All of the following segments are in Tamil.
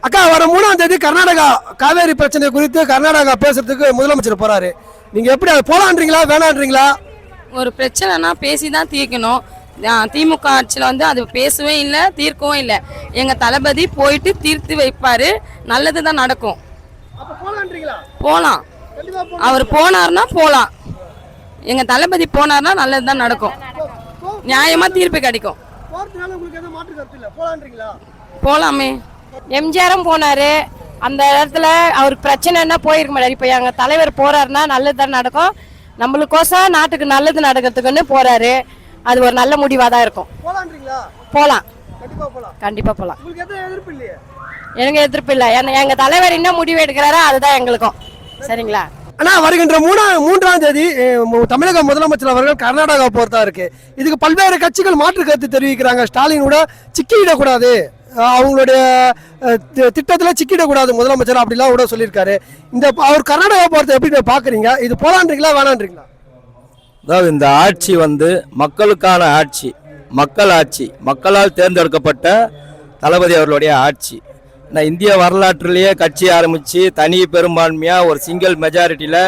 அக்கா வர 3ஆம் தேதி கர்நாடகா காவேரி பிரச்சனை குறித்து கர்நாடகா பேசுறதுக்கு முதலமைச்சர் போறாரு. நீங்க எப்படி அது போலான்றீங்களா வேணான்றீங்களா? ஒரு பிரச்சனைனா பேசி தான் தீர்க்கணும். திமுக ஆட்சியில் வந்து அது பேசவே இல்லை, தீர்க்கவும் இல்லை. எங்கள் தளபதி போயிட்டு தீர்த்து வைப்பார், நல்லது தான் நடக்கும். போகலாம், அவர் போனார்னா போகலாம். எங்கள் தளபதி போனார்னா நல்லது தான் நடக்கும், நியாயமாக தீர்ப்பு கிடைக்கும். போகலாமே. எம்ஜிஆரும் போனார், அந்த இடத்துல அவருக்கு பிரச்சனைன்னா போயிருக்க மாட்டார். இப்போ எங்கள் தலைவர் போறாருன்னா நல்லது தான் நடக்கும். நம்மளுக்கோசம் நாட்டுக்கு நல்லது நடக்கிறதுக்குன்னு போறாரு. அது ஒரு நல்ல முடிவாக தான் இருக்கும். போகலாம், கண்டிப்பாக போகலாம். எனக்கு எதிர்ப்பு இல்லை. எங்கள் தலைவர் என்ன முடிவு எடுக்கிறாரோ அதுதான் எங்களுக்கும். சரிங்களா? ஆனா வருகின்ற 3ஆம் தேதி தமிழக முதலமைச்சர் அவர்கள் கர்நாடகா போறதா இருக்கு. இதுக்கு பல்வேறு கட்சிகள் மாற்று கருத்து தெரிவிக்கிறாங்க. ஸ்டாலினோட சிக்கிடக்கூடாது, அவங்களுடைய திட்டத்தில் சிக்கிடக்கூடாது முதலமைச்சர் அப்படிலாம் கூட சொல்லியிருக்காரு. இந்த அவர் கர்நாடகா போறதை எப்படி பாக்குறீங்க? இது போலான்றீங்களா வேணான்றீங்களா? அதாவது இந்த ஆட்சி வந்து மக்களுக்கான ஆட்சி, மக்கள் ஆட்சி, மக்களால் தேர்ந்தெடுக்கப்பட்ட தளபதி அவர்களுடைய ஆட்சி. நான் இந்திய வரலாற்றிலேயே கட்சி ஆரம்பித்து தனி பெரும்பான்மையாக ஒரு சிங்கிள் மெஜாரிட்டியில்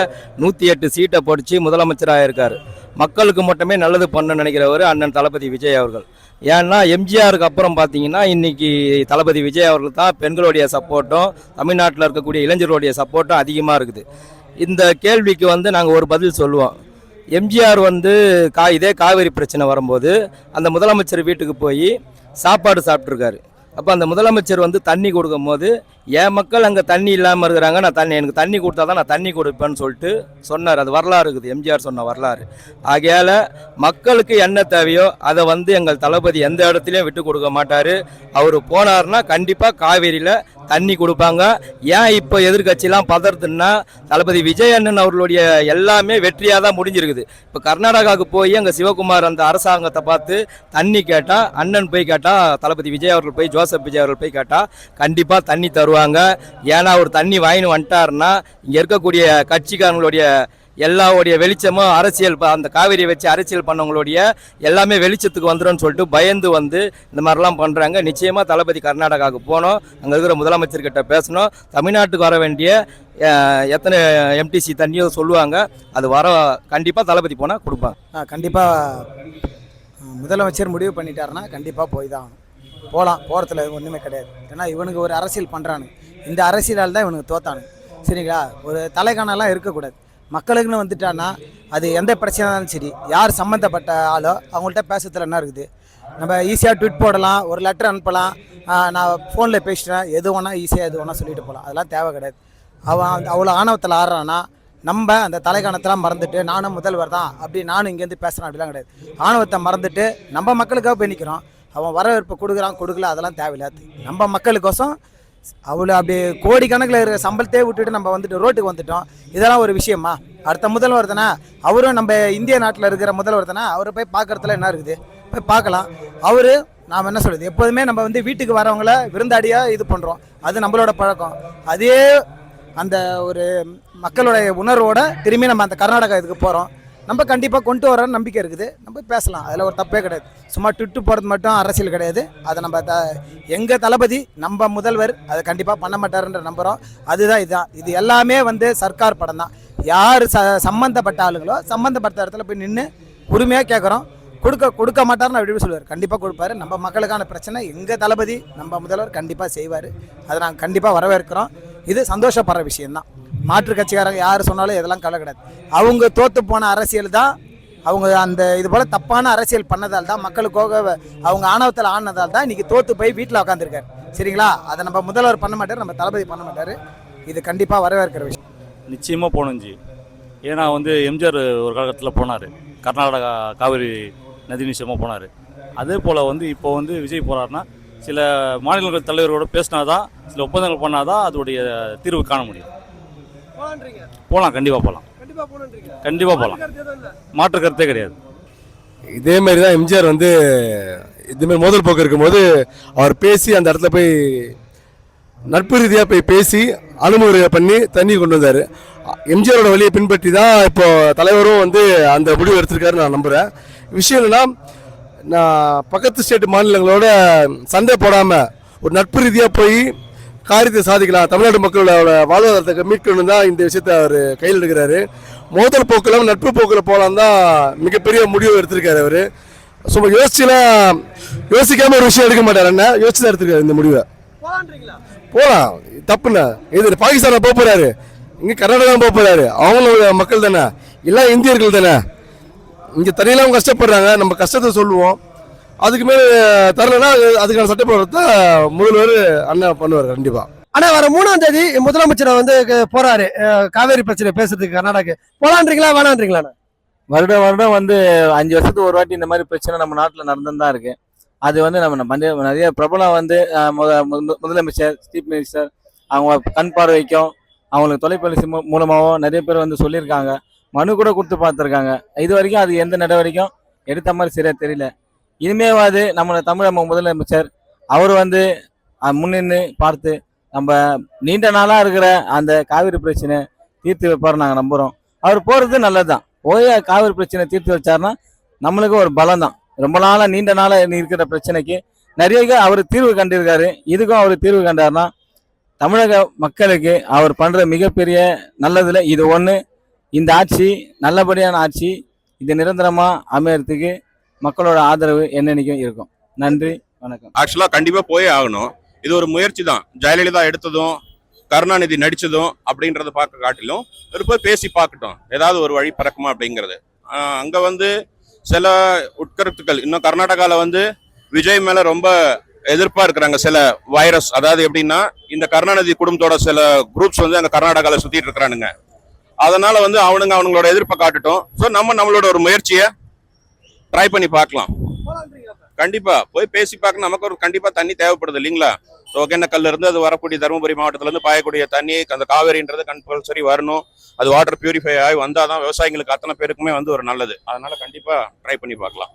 108 சீட்டை படித்து முதலமைச்சராக இருக்கார். மக்களுக்கு மட்டுமே நல்லது பண்ண நினைக்கிறவர் அண்ணன் தளபதி விஜய் அவர்கள். ஏன்னா எம்ஜிஆருக்கு அப்புறம் பார்த்தீங்கன்னா இன்றைக்கி தளபதி விஜய் அவர்கள் தான் பெண்களுடைய சப்போர்ட்டும் தமிழ்நாட்டில் இருக்கக்கூடிய இளைஞர்களுடைய சப்போர்ட்டும் அதிகமாக இருக்குது. இந்த கேள்விக்கு வந்து நாங்கள் ஒரு பதில் சொல்லுவோம். எம்ஜிஆர் வந்து இதே காவேரி பிரச்சனை வரும்போது அந்த முதலமைச்சர் வீட்டுக்கு போய் சாப்பாடு சாப்பிட்ருக்காரு. அப்போ அந்த முதலமைச்சர் வந்து தண்ணி கொடுக்கும் போது என் மக்கள் அங்கே தண்ணி இல்லாமல் இருக்கிறாங்க, நான் எனக்கு தண்ணி கொடுத்தா தான் நான் தண்ணி கொடுப்பேன்னு சொல்லிட்டு சொன்னார். அது வரலாறு இருக்குது, எம்ஜிஆர் சொன்ன வரலாறு. ஆகையால் மக்களுக்கு என்ன தேவையோ அதை வந்து எங்கள் தளபதி எந்த இடத்துலையும் விட்டு கொடுக்க மாட்டார். அவர் போனார்னா கண்டிப்பாக காவேரியில் தண்ணி கொடுப்பாங்க. ஏன் இப்போ எதிர்கட்சியெலாம் பதறதுன்னா தளபதி விஜய் அண்ணன் அவர்களுடைய எல்லாமே வெற்றியாக தான் முடிஞ்சிருக்குது. இப்போ கர்நாடகாவுக்கு போய் அங்கே சிவகுமார் அந்த அரசாங்கத்தை பார்த்து தண்ணி கேட்டால், அண்ணன் போய் கேட்டால், தளபதி விஜய் அவர்கள் போய் ஜோசப் விஜய் அவர்கள் போய் கேட்டால் கண்டிப்பாக தண்ணி தருவாங்க. ஏன்னா ஒரு தண்ணி வாங்கின்னு வந்துட்டாருன்னா இங்கே இருக்கக்கூடிய கட்சிக்காரங்களுடைய எல்லாவுடைய வெளிச்சமும் அரசியல் அந்த காவேரியை வச்சு அரசியல் பண்ணவங்களுடைய எல்லாமே வெளிச்சத்துக்கு வந்துடும் சொல்லிட்டு பயந்து வந்து இந்த மாதிரிலாம் பண்ணுறாங்க. நிச்சயமாக தளபதி கர்நாடகாவுக்கு போகணும், அங்கே இருக்கிற முதலமைச்சர்கிட்ட பேசணும். தமிழ்நாட்டுக்கு வர வேண்டிய எத்தனை எம்டிசி தண்ணியோ சொல்லுவாங்க, அது வர கண்டிப்பாக தளபதி போனால் கொடுப்பாங்க. கண்டிப்பாக முதலமைச்சர் முடிவு பண்ணிட்டாருன்னா கண்டிப்பாக போய் தான் போகலாம். போகிறதுல ஒன்றுமே கிடையாது. ஏன்னா இவனுக்கு ஒரு அரசியல் பண்ணுறானு, இந்த அரசியலால் தான் இவனுக்கு தோத்தானு. சரிங்களா? ஒரு தலைகாணலாம் இருக்கக்கூடாது. மக்களுக்குன்னு வந்துட்டான்னா அது எந்த பிரச்சனை இருந்தாலும் சரி, யார் சம்மந்தப்பட்ட ஆளோ அவங்கள்ட்ட பேசுறதுல என்ன இருக்குது. நம்ம ஈஸியாக ட்விட் போடலாம், ஒரு லெட்டர் அனுப்பலாம், நான் ஃபோனில் பேசிட்டேன், எது வேணால் ஈஸியாக எது வேணால் சொல்லிட்டு போகலாம். அதெல்லாம் தேவை கிடையாது. அவன் அவ்வளோ ஆணவத்தில் ஆடுறான்னா நம்ம அந்த தலைகாணத்தெல்லாம் மறந்துட்டு நானும் முதல்வர் தான் அப்படி நானும் இங்கேருந்து பேசுகிறேன் அப்படிலாம் கிடையாது. ஆணவத்தை மறந்துட்டு நம்ம மக்களுக்காக போய் நிற்கிறோம். அவன் வரவேற்பு கொடுக்கல, அதெல்லாம் தேவையில்லாது. நம்ம மக்களுக்கோசம் அவ்வளோ அப்படி கோடிக்கணக்கில் இருக்கிற சம்பளத்தையே விட்டுட்டு நம்ம வந்துட்டு ரோட்டுக்கு வந்துட்டோம். இதெல்லாம் ஒரு விஷயமா? அடுத்த முதல்வர் தானே அவரும், நம்ம இந்திய நாட்டில் இருக்கிற முதல்வர் தானே, அவரை போய் பார்க்குறதுல என்ன இருக்குது, போய் பார்க்கலாம். அவர் நாம் என்ன சொல்கிறது, எப்போதுமே நம்ம வந்து வீட்டுக்கு வரவங்கள விருந்தாடியாக இது பண்ணுறோம், அது நம்மளோட பழக்கம். அதே அந்த ஒரு மக்களுடைய உணர்வோட திரும்பி நம்ம அந்த கர்நாடகா இதுக்கு போகிறோம். நம்ம கண்டிப்பாக கொண்டு வர நம்பிக்கை இருக்குது. நம்ம பேசலாம், அதில் ஒரு தப்பே கிடையாது. சும்மா ட்விட்டு போகிறது மட்டும் அரசியல் கிடையாது. அதை நம்ம எங்கள் தளபதி நம்ம முதல்வர் அதை கண்டிப்பாக பண்ண மாட்டாருன்ற நம்புகிறோம். அதுதான் இதுதான். இது எல்லாமே வந்து சர்க்கார் படம் தான். யார் சம்மந்தப்பட்ட ஆளுங்களோ சம்மந்தப்பட்ட இடத்துல போய் நின்று உரிமையாக கேட்குறோம். கொடுக்க மாட்டாருன்னு அப்படி சொல்லுவார். கண்டிப்பாக கொடுப்பாரு. நம்ம மக்களுக்கான பிரச்சனை எங்கள் தளபதி நம்ம முதல்வர் கண்டிப்பாக செய்வார். அதை நாங்கள் கண்டிப்பாக வரவேற்கிறோம். இது சந்தோஷப்படுற விஷயம்தான். மாற்று கட்சிக்காரங்க யார் சொன்னாலும் இதெல்லாம் கவலை கிடையாது. அவங்க தோற்று போன அரசியல் தான், அவங்க அந்த இது போல் தப்பான அரசியல் பண்ணதால் தான், மக்களுக்காக அவங்க ஆணவத்தில் ஆனதால் தான் இன்றைக்கி தோற்று போய் வீட்டில் உட்காந்துருக்காரு. சரிங்களா? அதை நம்ம முதல்வர் பண்ண மாட்டார், நம்ம தளபதி பண்ண மாட்டார். இது கண்டிப்பாக வரவேற்கிற விஷயம். நிச்சயமாக போகணுஞ்சி. ஏன்னா வந்து எம்ஜிஆர் ஒரு காலகட்டத்தில் போனார், கர்நாடகா காவிரி நதி நிச்சயமாக போனார். அதே போல் வந்து இப்போ வந்து விஜய் போகிறாருன்னா சில மாநிலங்கள் தலைவரோடு பேசினாதான், சில ஒப்பந்தங்கள் பண்ணாதான் அதோடைய தீர்வு காண முடியும். போகலாம், கண்டிப்பாக போகலாம், கண்டிப்பாக போகலாம், மாற்று கருத்தே கிடையாது. இதே மாதிரி தான் எம்ஜிஆர் வந்து இதுமாரி மோதல் போக்கு இருக்கும்போது அவர் பேசி அந்த இடத்துல போய் நட்பு ரீதியாக போய் பேசி அனுமதி பண்ணி தண்ணி கொண்டு வந்தார். எம்ஜிஆரோட வழியை பின்பற்றி தான் இப்போ தலைவரும் வந்து அந்த முடிவு எடுத்திருக்காரு நான் நம்புகிறேன். விஷயம் என்னன்னா, நான் பக்கத்து ஸ்டேட் மாநிலங்களோட சண்டை போடாமல் ஒரு நட்பு ரீதியாக போய் காரியத்தை சாதிக்கலாம், தமிழ்நாட்டு மக்களோட வாழ்வாதாரத்தை மீட்கணும் தான் இந்த விஷயத்த அவர் கையில் எடுக்கிறாரு. மோதல் போக்கில் நட்பு போக்கில் போகலாம் தான் மிகப்பெரிய முடிவு எடுத்திருக்காரு அவர். சும்மா யோசிக்காம ஒரு விஷயம் எடுக்க மாட்டார். என்ன யோசிச்சு தான் எடுத்திருக்காரு இந்த முடிவை. போகலாம், தப்புண்ணா. இது பாகிஸ்தான போக போறாரு, இங்கே கர்நாடகா போக போறாரு. அவங்களோட மக்கள் தானே, எல்லாம் இந்தியர்கள் தானே. இங்கே தனியெல்லாம் கஷ்டப்படுறாங்க, நம்ம கஷ்டத்தை சொல்லுவோம். அதுக்கு மேலே தரலன்னா அதுக்கான சட்டப்போராட்டத்தை முதல்வர் அண்ணன் பண்ணுவார் கண்டிப்பா. ஆனா வர 3ஆம் தேதி முதலமைச்சர் வந்து போறாரு காவேரி பிரச்சனை பேசுறதுக்கு கர்நாடகா. போலான்றீங்களா வேணான்றீங்களா? வருடம் வந்து 5 வருஷத்துக்கு ஒரு வாட்டி இந்த மாதிரி பிரச்சனை நம்ம நாட்டில் நடந்துன்னு தான் இருக்கு. அது வந்து நம்ம நிறைய பிரபலம் வந்து முதலமைச்சர், சீஃப் மினிஸ்டர் அவங்க கண் பார்வைக்கும் அவங்களுக்கு தொலைபேசி மூலமாகவும் நிறைய பேர் வந்து சொல்லியிருக்காங்க, மனு கூட கொடுத்து பார்த்துருக்காங்க. இது வரைக்கும் அது எந்த நடவடிக்கையும் எடுத்த மாதிரி சரியா தெரியல. இனிமேவாது நம்ம தமிழக முதலமைச்சர் அவர் வந்து முன்னின்று பார்த்து நம்ம நீண்ட நாளாக இருக்கிற அந்த காவிரி பிரச்சனை தீர்த்து வைப்பார் நாங்கள் நம்புகிறோம். அவர் போகிறது நல்லது தான். போய் காவிரி பிரச்சனை தீர்த்து வச்சார்னா நம்மளுக்கு ஒரு பலம் தான். ரொம்ப நாளாக நீண்ட நாளாக இருக்கிற பிரச்சனைக்கு நிறைய அவர் தீர்வு கண்டிருக்காரு. இதுக்கும் அவர் தீர்வு கண்டார்னா தமிழக மக்களுக்கு அவர் பண்ணுற மிகப்பெரிய நல்லதில் இது ஒன்று. இந்த ஆட்சி நல்லபடியான ஆட்சி, இது நிரந்தரமாக அமையறதுக்கு மக்களோட ஆதரவு என்னன்னைக்கும் இருக்கும். நன்றி, வணக்கம். ஆக்சுவலாக கண்டிப்பாக போயே ஆகணும். இது ஒரு முயற்சி தான். ஜெயலலிதா எடுத்ததும் கருணாநிதி நடித்ததும் அப்படின்றத பார்க்க காட்டிலும் ஒரு போய் பேசி பார்க்கட்டும், ஏதாவது ஒரு வழி பிறக்குமா அப்படிங்கிறது. அங்கே வந்து சில உட்கருத்துக்கள் இன்னும் கர்நாடகாவில் வந்து விஜய் மேலே ரொம்ப எதிர்ப்பாக இருக்கிறாங்க. சில வைரஸ், அதாவது எப்படின்னா இந்த கருணாநிதி குடும்பத்தோட சில குரூப்ஸ் வந்து அங்கே கர்நாடகாவில் சுற்றிட்டு இருக்கிறானுங்க. அதனால வந்து அவங்களோட எதிர்ப்பை காட்டட்டும். ஸோ நம்மளோட ஒரு முயற்சியை ட்ரை பண்ணி பார்க்கலாம். கண்டிப்பா போய் பேசி பார்க்க நமக்கு ஒரு கண்டிப்பா தண்ணி தேவைப்படுது இல்லைங்களா? ஒகேனக்கல்ல இருந்து அது வரக்கூடிய தருமபுரி மாவட்டத்துல இருந்து பாயக்கூடிய தண்ணி அந்த காவேரின்றது கம்பல்சரி வரணும். அது வாட்டர் பியூரிஃபை ஆகி வந்தாதான் விவசாயிகளுக்கு அத்தனை பேருக்குமே வந்து ஒரு நல்லது. அதனால கண்டிப்பா ட்ரை பண்ணி பார்க்கலாம்.